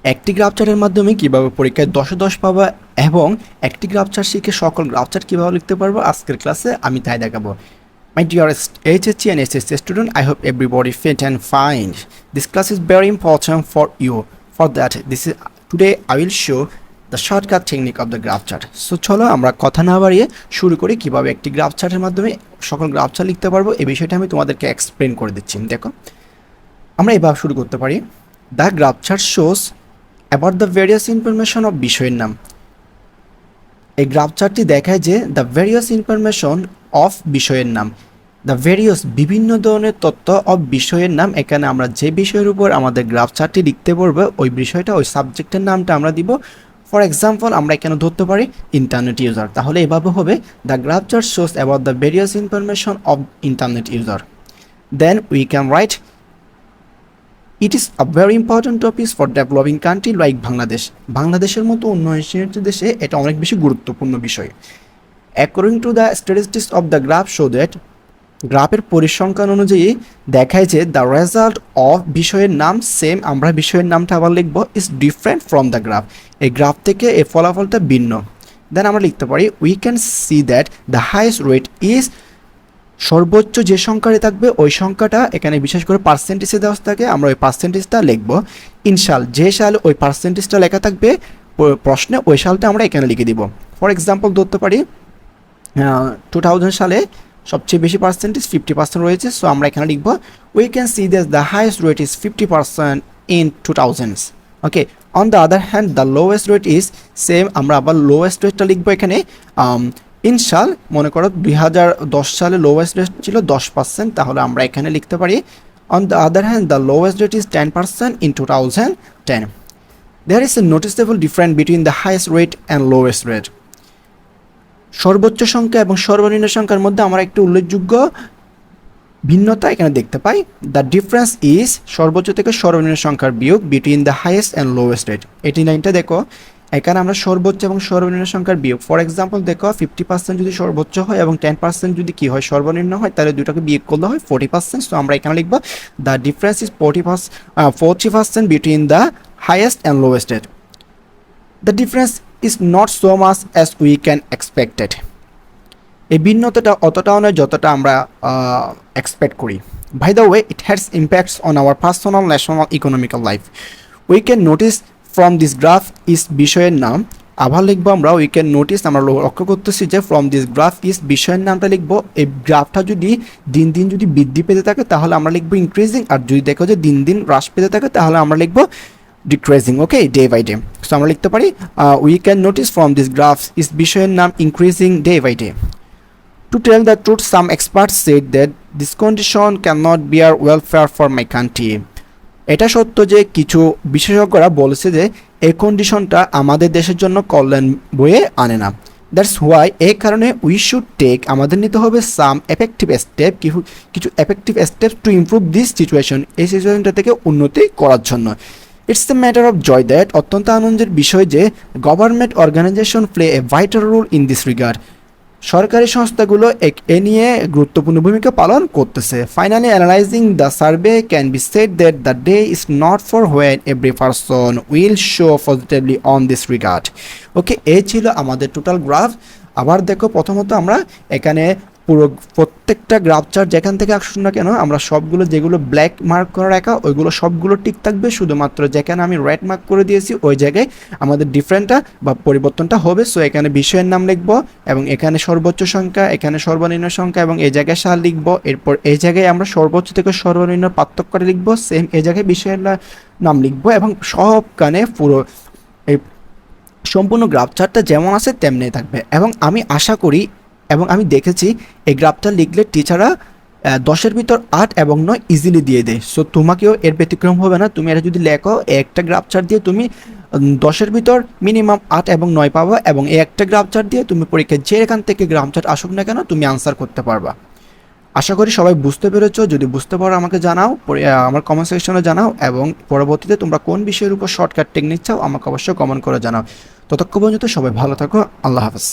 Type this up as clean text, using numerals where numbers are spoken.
একটি গ্রাফ চার্টের মাধ্যমে কীভাবে পরীক্ষায় 10-এ 10 পাবা এবং একটি গ্রাফ চার্ট শিখে সকল গ্রাফ চার্ট কীভাবে লিখতে পারবো আজকের ক্লাসে আমি তাই দেখাবো। My dearest HSC and SSC student, I hope everybody fit and fine. This class is very important for you. For that, today I will show the shortcut technique of the graph chart. So চলো আমরা কথা না বাড়িয়ে শুরু করি কিভাবে একটি graph চার্টের মাধ্যমে সকল গ্রাফ চার্ট লিখতে পারবো এই বিষয়টা আমি তোমাদেরকে এক্সপ্লেন করে দিচ্ছি। দেখো আমরা এভাবে শুরু করতে পারি। The graph chart shows about the various information of বিষয়ের নাম। এই গ্রাফ চার্টটি দেখায় যে দ্য ভেরিয়াস ইনফরমেশন অফ বিষয়ের নাম, দ্য ভেরিয়াস বিভিন্ন ধরনের তথ্য অফ বিষয়ের নাম। এখানে আমরা যে বিষয়ের উপর আমাদের গ্রাফ চার্টটি লিখতে পারবো ওই বিষয়টা ওই সাবজেক্টের নামটা আমরা দিব। ফর এক্সাম্পল আমরা এখানে ধরতে পারি ইন্টারনেট ইউজার, তাহলে এভাবে হবে the graph chart shows about the various information of internet user. Then we can write It is a very important topic for developing country like Bangladesh. বাংলাদেশের মতো উন্নয়নশীল দেশে এটা অনেক বেশি গুরুত্বপূর্ণ বিষয়। According to the statistics of the graph show that গ্রাফের পরিসংখ্যান অনুযায়ী দেখায় যে দ্য রেজাল্ট অফ বিষয়ের নাম সেম, আমরা বিষয়ের নামটা আবার লিখব is different from the graph. এই গ্রাফ থেকে এই ফলাফলটা ভিন্ন। দেন আমরা লিখতে পারি we can see that the highest rate is, সর্বোচ্চ যে সংখ্যাটি থাকবে ওই সংখ্যাটা এখানে বিশেষ করে পার্সেন্টেজে দেওয়া থাকে, আমরা ওই পার্সেন্টেজটা লিখবো। ইনশাল যে সাল ওই পার্সেন্টেজটা লেখা থাকবে প্রশ্নে ওই সালটা আমরা এখানে লিখে দিব। ফর এক্সাম্পল ধরতে পারি 2000 সালে সবচেয়ে বেশি পার্সেন্টেজ 50% রয়েছে, সো আমরা এখানে লিখবো we can see that the highest rate is 50% in 2000। Okay, on the other hand the lowest rate is same, আমরা আবার লোয়েস্ট রেটটা লিখবো এখানে ইনশাল। মনে করো 2010 সালে লোয়েস্ট রেট ছিল 10%, তাহলে আমরা এখানে লিখতে পারি on the other hand the lowest rate is 10% in 2010। There is a noticeable difference between the highest rate and lowest rate. সর্বোচ্চ সংখ্যা এবং সর্বনিম্ন সংখ্যার মধ্যে আমরা একটু উল্লেখযোগ্য ভিন্নতা এখানে দেখতে পাই। দ্য ডিফারেন্স ইজ সর্বোচ্চ থেকে সর্বনিম্ন সংখ্যার বিয়োগ between the highest and lowest rate. এটি লাইনটা দেখো, এখানে আমরা সর্বোচ্চ এবং সর্বনিম্ন সংখ্যার বিয়োগ। ফর এক্সাম্পল দেখো 50% যদি সর্বোচ্চ হয় এবং 10% যদি কি হয় সর্বনিম্ন হয়, তাহলে দুটাকে বিয়োগ করলে হয় 40%। সো আমরা এখানে লিখবো the difference is 40% between the highest and lowest rate. The difference is not so much as we can expected. এই ভিন্নতাটা অতটাও নয় যতটা আমরা এক্সপেক্ট করি। By the way it has impacts on our personal national economical life. We can notice from this graph is বিষয়ের নাম, আবার লিখবো আমরা উই ক্যান নোটিস, আমরা লক্ষ্য করতেছি যে ফ্রম দিস গ্রাফ ইজ বিষয়ের নামটা লিখবো। এই গ্রাফটা যদি দিন দিন যদি বৃদ্ধি পেতে থাকে তাহলে আমরা লিখবো ইনক্রিজিং, আর যদি দেখো যে দিন দিন হ্রাস পেতে থাকে তাহলে আমরা লিখবো decreasing. Okay, day by day. So আমরা লিখতে পারি we can notice from this graph is বিষয়ের নাম increasing day by day. To tell the truth, some experts said that this condition cannot bear welfare for my country. এটা সত্য যে কিছু বিশেষজ্ঞরা বলেছে যে এই কন্ডিশনটা আমাদের দেশের জন্য কল্যাণ বয়ে আনে না। দ্যাটস হোয়াই, এই কারণে উই শুড টেক, আমাদের নিতে হবে সাম এফেক্টিভ স্টেপ, কিছু effective step to improve this situation, এই সিচুয়েশনটা থেকে উন্নতি করার জন্য। It's a matter of joy that, অত্যন্ত আনন্দের বিষয় যে government organisation play a vital role in this regard, সরকারি সংস্থাগুলো এ নিয়ে গুরুত্বপূর্ণ ভূমিকা পালন করতেছে। Finally analysing the survey can be said that the day is not for when every person will show positively on this regard. ওকে, এই ছিল আমাদের টোটাল গ্রাফ। আবার দেখো প্রথমত আমরা এখানে পুরো প্রত্যেকটা গ্রাফ চার্ট যেখান থেকে আসুন না কেন আমরা সবগুলো যেগুলো ব্ল্যাক মার্ক করে রাখা ওইগুলো সবগুলো ঠিক থাকবে, শুধুমাত্র যেখানে আমি রেড মার্ক করে দিয়েছি ওই জায়গায় আমাদের ডিফারেন্টটা বা পরিবর্তনটা হবে। সো এখানে বিষয়ের নাম লিখবো এবং এখানে সর্বোচ্চ সংখ্যা, এখানে সর্বনিম্ন সংখ্যা এবং এই জায়গায় সাল লিখবো। এরপর এই জায়গায় আমরা সর্বোচ্চ থেকে সর্বনিম্ন পার্থক্যটা লিখবো, সেম এই জায়গায় বিষয়ের নাম লিখবো এবং সবখানে পুরো এই সম্পূর্ণ গ্রাফ চার্টটা যেমন আছে তেমনি থাকবে। এবং আমি আশা করি এবং আমি দেখেছি এই গ্রাফটা লিখলে টিচাররা 10-এর ভিতর 8 এবং 9 ইজিলি দিয়ে দেয়। সো তোমাকেও এর ব্যতিক্রম হবে না। তুমি এটা যদি লেখো একটা গ্রাফ চার্ট দিয়ে তুমি 10-এর ভিতর মিনিমাম 8 এবং 9 পাবা, এবং এই একটা গ্রাফ চার্ট দিয়ে তুমি পরীক্ষায় যেখান থেকে গ্রাফ চার্ট আসুক না কেন তুমি আনসার করতে পারবা। আশা করি সবাই বুঝতে পেরেছো। যদি বুঝতে পারো আমাকে জানাও, আমার কমেন্ট সেকশনে জানাও, এবং পরবর্তীতে তোমরা কোন বিষয়ের উপর শর্টকাট টেকনিক চাও আমাকে অবশ্যই কমেন্ট করে জানাও। ততক্ষণ পর্যন্ত সবাই ভালো থাকো। আল্লাহ হাফেজ।